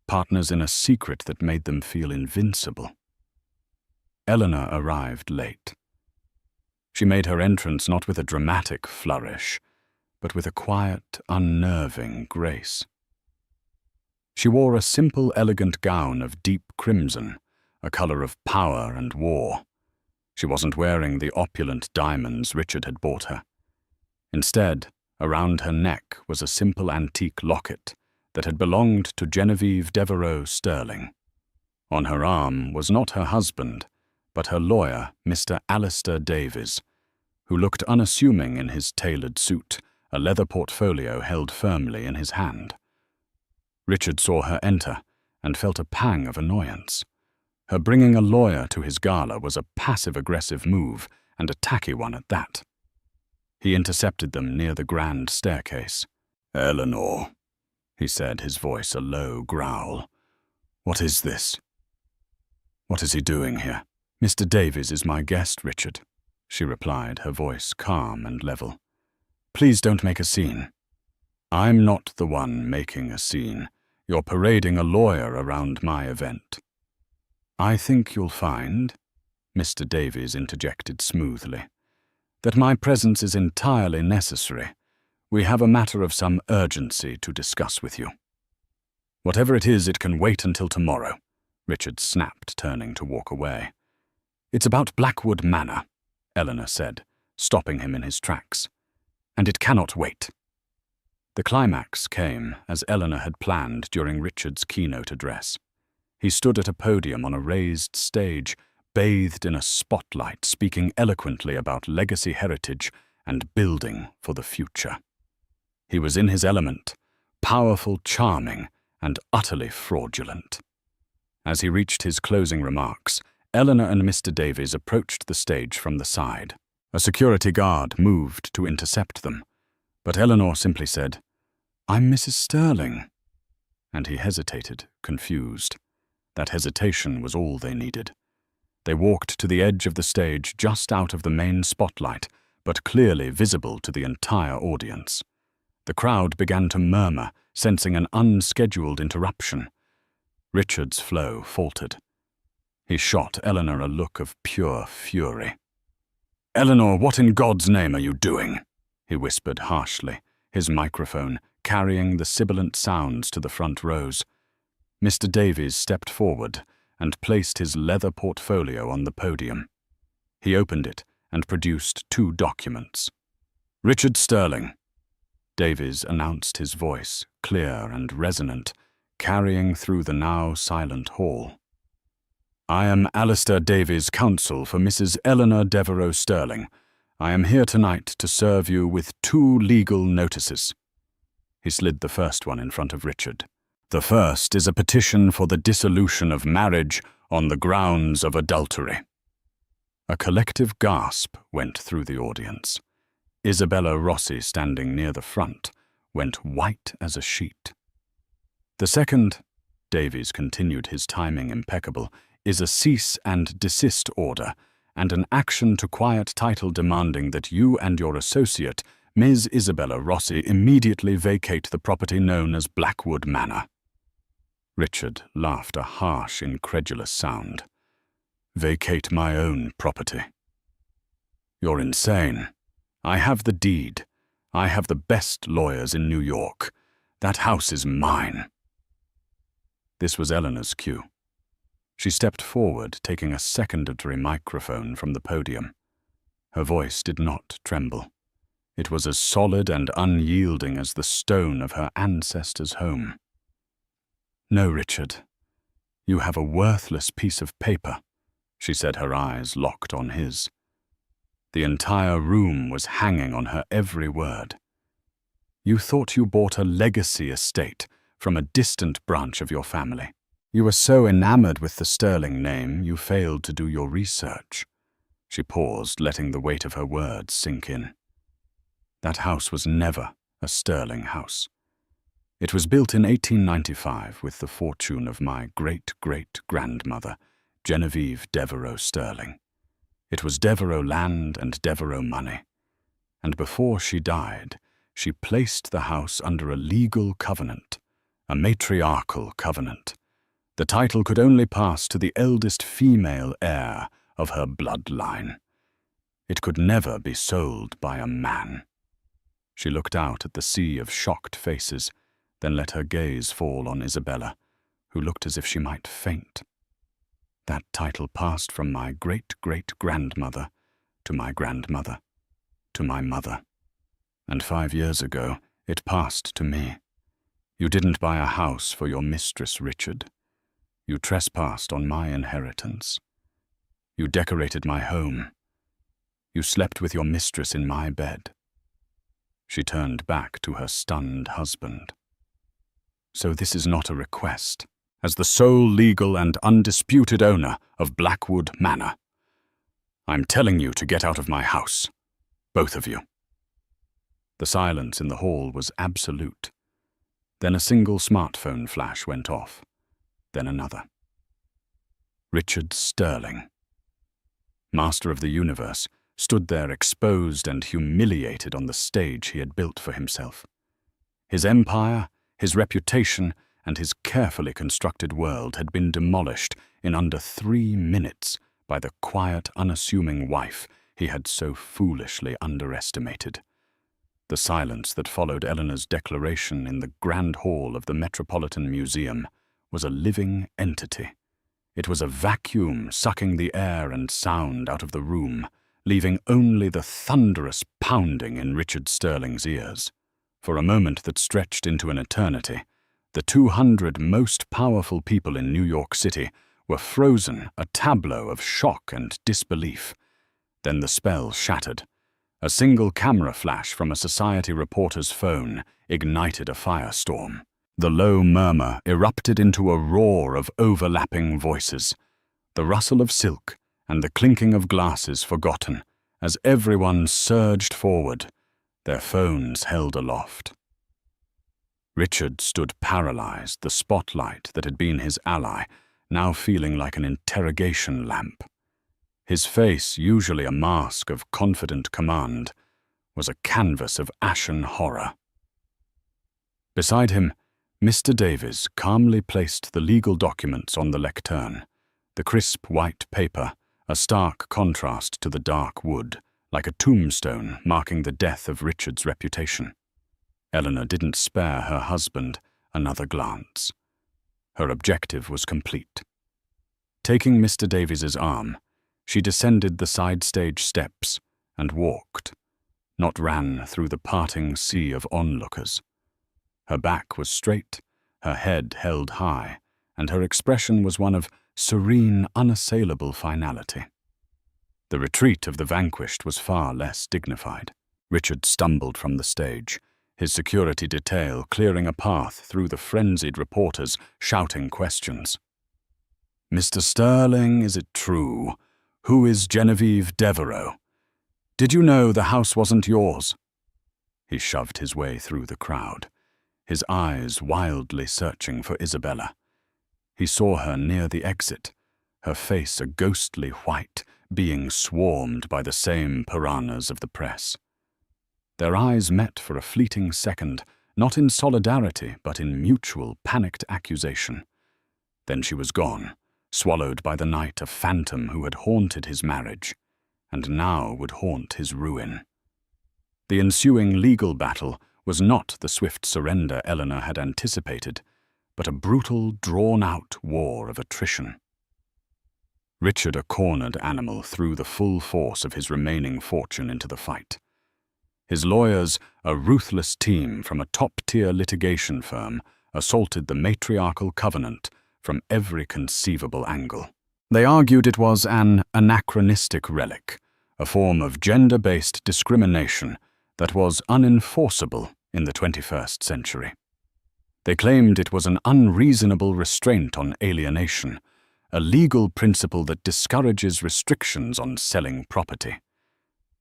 partners in a secret that made them feel invincible. Eleanor arrived late. She made her entrance not with a dramatic flourish, but with a quiet, unnerving grace. She wore a simple, elegant gown of deep crimson, a color of power and war. She wasn't wearing the opulent diamonds Richard had bought her. Instead, around her neck was a simple antique locket that had belonged to Genevieve Devereux Sterling. On her arm was not her husband, but her lawyer, Mr. Alistair Davies, who looked unassuming in his tailored suit, a leather portfolio held firmly in his hand. Richard saw her enter and felt a pang of annoyance. Her bringing a lawyer to his gala was a passive-aggressive move, and a tacky one at that. He intercepted them near the grand staircase. "Eleanor," he said, his voice a low growl. "What is this? What is he doing here?" "Mr. Davies is my guest, Richard," she replied, her voice calm and level. "Please don't make a scene." "I'm not the one making a scene. You're parading a lawyer around my event." "I think you'll find," Mr. Davies interjected smoothly, "that my presence is entirely necessary. We have a matter of some urgency to discuss with you." "Whatever it is, it can wait until tomorrow," Richard snapped, turning to walk away. "It's about Blackwood Manor," Eleanor said, stopping him in his tracks. "And it cannot wait." The climax came, as Eleanor had planned during Richard's keynote address. He stood at a podium on a raised stage, bathed in a spotlight, speaking eloquently about legacy heritage and building for the future. He was in his element, powerful, charming, and utterly fraudulent. As he reached his closing remarks, Eleanor and Mr. Davies approached the stage from the side. A security guard moved to intercept them, but Eleanor simply said, "I'm Mrs. Sterling," and he hesitated, confused. That hesitation was all they needed. They walked to the edge of the stage, just out of the main spotlight, but clearly visible to the entire audience. The crowd began to murmur, sensing an unscheduled interruption. Richard's flow faltered. He shot Eleanor a look of pure fury. "Eleanor, what in God's name are you doing?" he whispered harshly, his microphone carrying the sibilant sounds to the front rows. Mr. Davies stepped forward and placed his leather portfolio on the podium. He opened it and produced 2 documents. "Richard Sterling," Davies announced, his voice clear and resonant, carrying through the now silent hall. "I am Alistair Davies, counsel for Mrs. Eleanor Devereux Sterling. I am here tonight to serve you with 2 legal notices." He slid the first one in front of Richard. "The first is a petition for the dissolution of marriage on the grounds of adultery." A collective gasp went through the audience. Isabella Rossi, standing near the front, went white as a sheet. "The second," Davies continued, his timing impeccable, "is a cease and desist order and an action to quiet title demanding that you and your associate, Ms. Isabella Rossi, immediately vacate the property known as Blackwood Manor." Richard laughed a harsh, incredulous sound. "Vacate my own property?" "You're insane. I have the deed. I have the best lawyers in New York. That house is mine." This was Eleanor's cue. She stepped forward, taking a secondary microphone from the podium. Her voice did not tremble. It was as solid and unyielding as the stone of her ancestors' home. "No, Richard. You have a worthless piece of paper, she said, her eyes locked on his. The entire room was hanging on her every word. You thought you bought a legacy estate from a distant branch of your family. You were so enamored with the Sterling name, you failed to do your research. She paused, letting the weight of her words sink in. That house was never a Sterling house. It was built in 1895 with the fortune of my great-great-grandmother, Genevieve Devereux Sterling. It was Devereux land and Devereux money. And before she died, she placed the house under a legal covenant, a matriarchal covenant. The title could only pass to the eldest female heir of her bloodline. It could never be sold by a man. She looked out at the sea of shocked faces, then let her gaze fall on Isabella, who looked as if she might faint. That title passed from my great-great-grandmother to my grandmother, to my mother. And 5 years ago, it passed to me. You didn't buy a house for your mistress, Richard. You trespassed on my inheritance. You decorated my home. You slept with your mistress in my bed. She turned back to her stunned husband. So this is not a request. As the sole legal and undisputed owner of Blackwood Manor, I'm telling you to get out of my house, both of you. The silence in the hall was absolute. Then a single smartphone flash went off, then another. Richard Sterling, master of the universe, stood there exposed and humiliated on the stage he had built for himself. His empire, his reputation, and his carefully constructed world had been demolished in under 3 minutes by the quiet, unassuming wife he had so foolishly underestimated. The silence that followed Eleanor's declaration in the grand hall of the Metropolitan Museum was a living entity. It was a vacuum sucking the air and sound out of the room, leaving only the thunderous pounding in Richard Sterling's ears. For a moment that stretched into an eternity, the 200 most powerful people in New York City were frozen, a tableau of shock and disbelief. Then the spell shattered. A single camera flash from a society reporter's phone ignited a firestorm. The low murmur erupted into a roar of overlapping voices, the rustle of silk and the clinking of glasses forgotten, as everyone surged forward, their phones held aloft. Richard stood paralyzed, the spotlight that had been his ally, now feeling like an interrogation lamp. His face, usually a mask of confident command, was a canvas of ashen horror. Beside him, Mr. Davies calmly placed the legal documents on the lectern, the crisp white paper, a stark contrast to the dark wood, like a tombstone marking the death of Richard's reputation. Eleanor didn't spare her husband another glance. Her objective was complete. Taking Mr. Davies's arm, she descended the side stage steps and walked, not ran through the parting sea of onlookers. Her back was straight, her head held high, and her expression was one of serene, unassailable finality. The retreat of the vanquished was far less dignified. Richard stumbled from the stage, his security detail clearing a path through the frenzied reporters shouting questions. "Mr. Sterling, is it true? Who is Genevieve Devereux? Did you know the house wasn't yours?" He shoved his way through the crowd, his eyes wildly searching for Isabella. He saw her near the exit, her face a ghostly white, being swarmed by the same piranhas of the press. Their eyes met for a fleeting second, not in solidarity, but in mutual, panicked accusation. Then she was gone, swallowed by the night, a phantom who had haunted his marriage, and now would haunt his ruin. The ensuing legal battle was not the swift surrender Eleanor had anticipated, but a brutal, drawn-out war of attrition. Richard, a cornered animal, threw the full force of his remaining fortune into the fight. His lawyers, a ruthless team from a top-tier litigation firm, assaulted the matriarchal covenant from every conceivable angle. They argued it was an anachronistic relic, a form of gender-based discrimination that was unenforceable in the 21st century. They claimed it was an unreasonable restraint on alienation, a legal principle that discourages restrictions on selling property.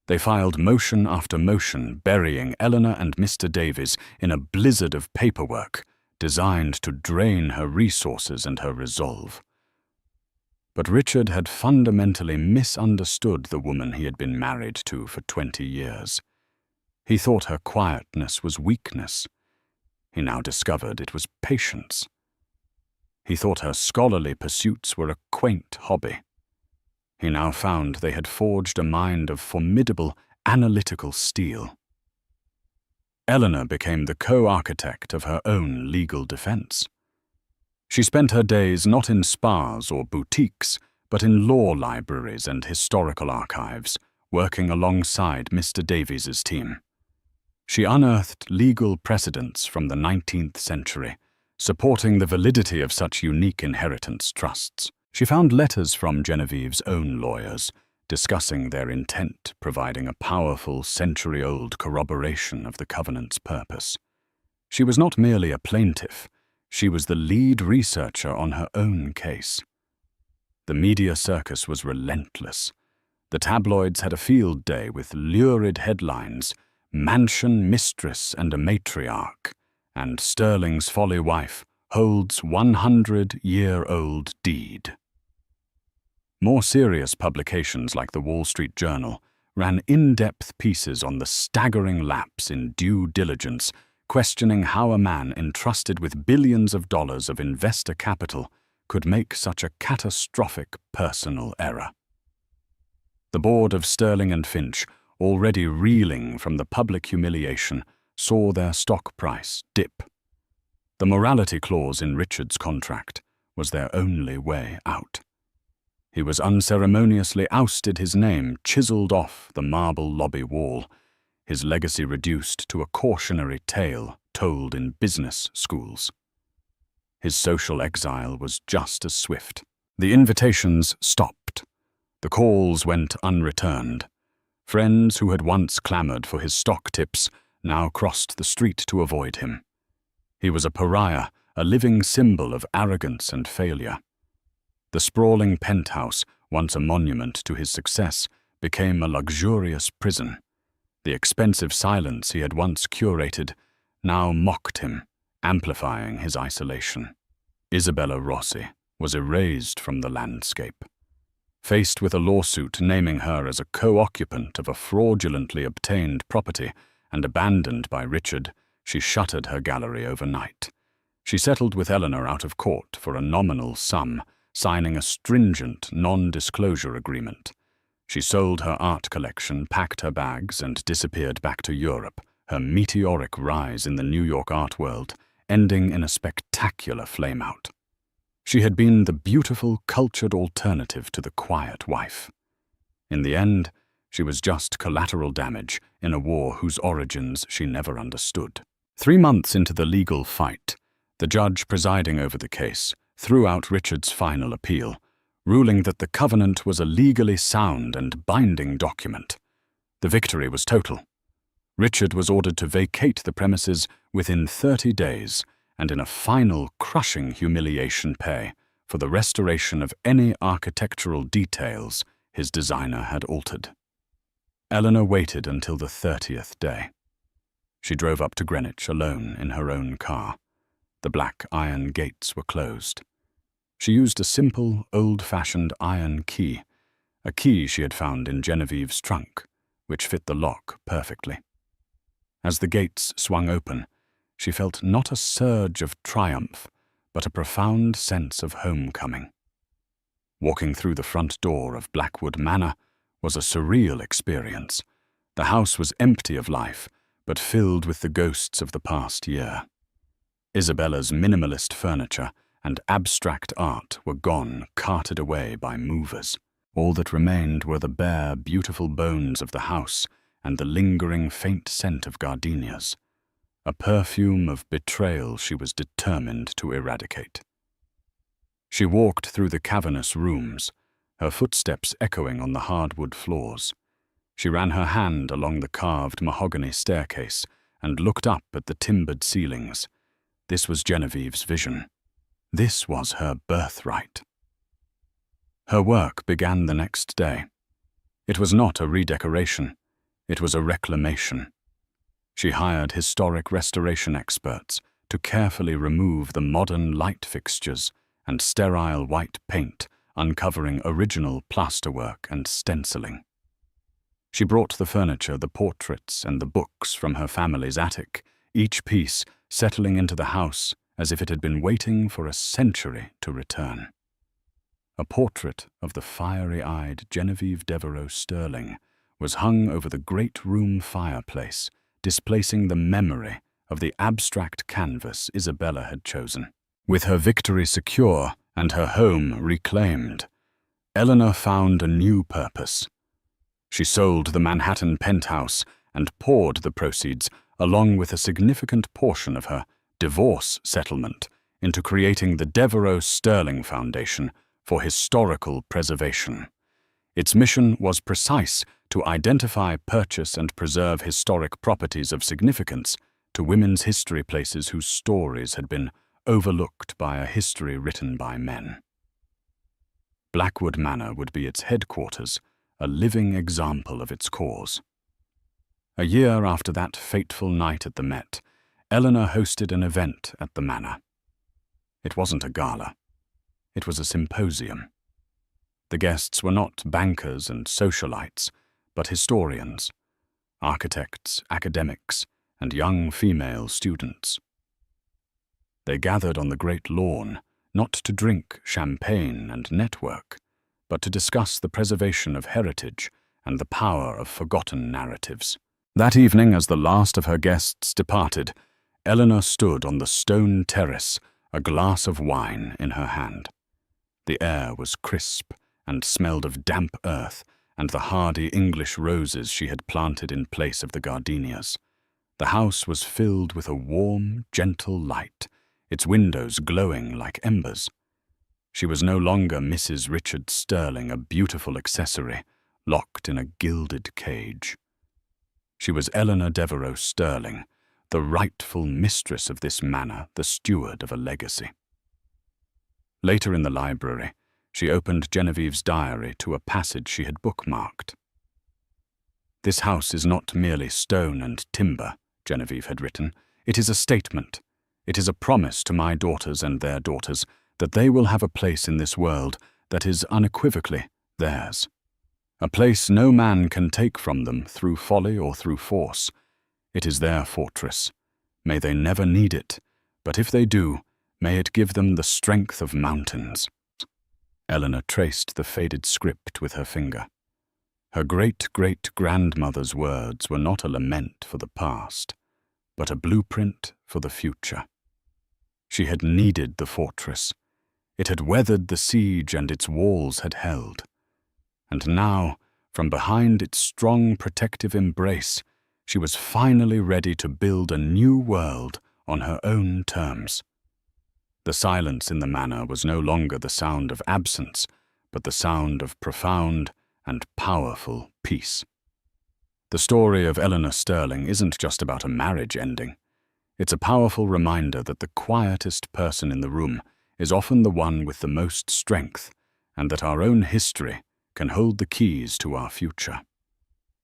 They filed motion after motion, burying Eleanor and Mr. Davies in a blizzard of paperwork designed to drain her resources and her resolve. But Richard had fundamentally misunderstood the woman he had been married to for 20 years. He thought her quietness was weakness. He now discovered it was patience. He thought her scholarly pursuits were a quaint hobby. He now found they had forged a mind of formidable, analytical steel. Eleanor became the co-architect of her own legal defense. She spent her days not in spas or boutiques, but in law libraries and historical archives, working alongside Mr. Davies's team. She unearthed legal precedents from the 19th century, supporting the validity of such unique inheritance trusts. She found letters from Genevieve's own lawyers, discussing their intent, providing a powerful, century-old corroboration of the covenant's purpose. She was not merely a plaintiff, she was the lead researcher on her own case. The media circus was relentless. The tabloids had a field day with lurid headlines, "Mansion Mistress and a Matriarch," and "Sterling's Folly Wife holds 100-year-old deed." More serious publications like the Wall Street Journal ran in-depth pieces on the staggering lapse in due diligence, questioning how a man entrusted with billions of dollars of investor capital could make such a catastrophic personal error. The board of Sterling and Finch, already reeling from the public humiliation, saw their stock price dip. The morality clause in Richard's contract was their only way out. He was unceremoniously ousted, his name chiseled off the marble lobby wall, his legacy reduced to a cautionary tale told in business schools. His social exile was just as swift. The invitations stopped. The calls went unreturned. Friends who had once clamored for his stock tips now crossed the street to avoid him. He was a pariah, a living symbol of arrogance and failure. The sprawling penthouse, once a monument to his success, became a luxurious prison. The expensive silence he had once curated now mocked him, amplifying his isolation. Isabella Rossi was erased from the landscape. Faced with a lawsuit naming her as a co-occupant of a fraudulently obtained property and abandoned by Richard, she shuttered her gallery overnight. She settled with Eleanor out of court for a nominal sum, signing a stringent non-disclosure agreement. She sold her art collection, packed her bags, and disappeared back to Europe, her meteoric rise in the New York art world ending in a spectacular flameout. She had been the beautiful, cultured alternative to the quiet wife. In the end, she was just collateral damage in a war whose origins she never understood. 3 months into the legal fight, the judge presiding over the case threw out Richard's final appeal, ruling that the covenant was a legally sound and binding document. The victory was total. Richard was ordered to vacate the premises within 30 days and in a final crushing humiliation pay for the restoration of any architectural details his designer had altered. Eleanor waited until the 30th day. She drove up to Greenwich alone in her own car. The black iron gates were closed. She used a simple, old-fashioned iron key, a key she had found in Genevieve's trunk, which fit the lock perfectly. As the gates swung open, she felt not a surge of triumph, but a profound sense of homecoming. Walking through the front door of Blackwood Manor was a surreal experience. The house was empty of life, but filled with the ghosts of the past year. Isabella's minimalist furniture and abstract art were gone, carted away by movers. All that remained were the bare, beautiful bones of the house and the lingering faint scent of gardenias, a perfume of betrayal she was determined to eradicate. She walked through the cavernous rooms, her footsteps echoing on the hardwood floors. She ran her hand along the carved mahogany staircase and looked up at the timbered ceilings. This was Genevieve's vision. This was her birthright. Her work began the next day. It was not a redecoration. It was a reclamation. She hired historic restoration experts to carefully remove the modern light fixtures and sterile white paint, uncovering original plasterwork and stenciling. She brought the furniture, the portraits, and the books from her family's attic, each piece settling into the house as if it had been waiting for a century to return. A portrait of the fiery-eyed Genevieve Devereux Sterling was hung over the great room fireplace, displacing the memory of the abstract canvas Isabella had chosen. With her victory secure and her home reclaimed, Eleanor found a new purpose. She sold the Manhattan penthouse and poured the proceeds, along with a significant portion of her divorce settlement, into creating the Devereux Sterling Foundation for Historical Preservation. Its mission was precise: to identify, purchase, and preserve historic properties of significance to women's history places whose stories had been overlooked by a history written by men. Blackwood Manor would be its headquarters, a living example of its cause. A year after that fateful night at the Met, Eleanor hosted an event at the manor. It wasn't a gala. It was a symposium. The guests were not bankers and socialites, but historians, architects, academics, and young female students. They gathered on the great lawn, not to drink champagne and network, but to discuss the preservation of heritage and the power of forgotten narratives. That evening, as the last of her guests departed, Eleanor stood on the stone terrace, a glass of wine in her hand. The air was crisp and smelled of damp earth and the hardy English roses she had planted in place of the gardenias. The house was filled with a warm, gentle light, its windows glowing like embers. She was no longer Mrs. Richard Sterling, a beautiful accessory, locked in a gilded cage. She was Eleanor Devereux Sterling, the rightful mistress of this manor, the steward of a legacy. Later in the library, she opened Genevieve's diary to a passage she had bookmarked. "This house is not merely stone and timber," Genevieve had written. "It is a statement. It is a promise to my daughters and their daughters that they will have a place in this world that is unequivocally theirs. A place no man can take from them through folly or through force. It is their fortress. May they never need it, but if they do, may it give them the strength of mountains." Eleanor traced the faded script with her finger. Her great-great-grandmother's words were not a lament for the past, but a blueprint for the future. She had needed the fortress. It had weathered the siege and its walls had held. And now, from behind its strong protective embrace, she was finally ready to build a new world on her own terms. The silence in the manor was no longer the sound of absence, but the sound of profound and powerful peace. The story of Eleanor Sterling isn't just about a marriage ending. It's a powerful reminder that the quietest person in the room is often the one with the most strength, and that our own history can hold the keys to our future.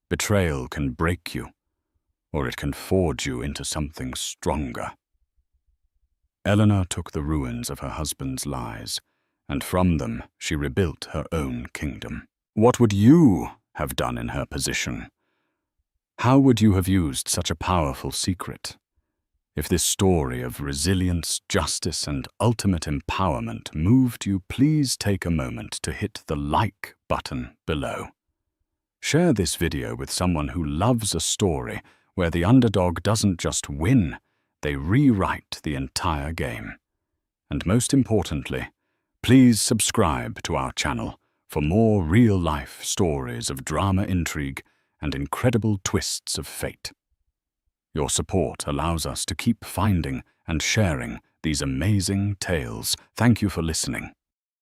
Betrayal can break you, or it can forge you into something stronger. Eleanor took the ruins of her husband's lies, and from them she rebuilt her own kingdom. What would you have done in her position? How would you have used such a powerful secret? If this story of resilience, justice, and ultimate empowerment moved you, please take a moment to hit the like button below. Share this video with someone who loves a story where the underdog doesn't just win, they rewrite the entire game. And most importantly, please subscribe to our channel for more real-life stories of drama, intrigue, and incredible twists of fate. Your support allows us to keep finding and sharing these amazing tales. Thank you for listening.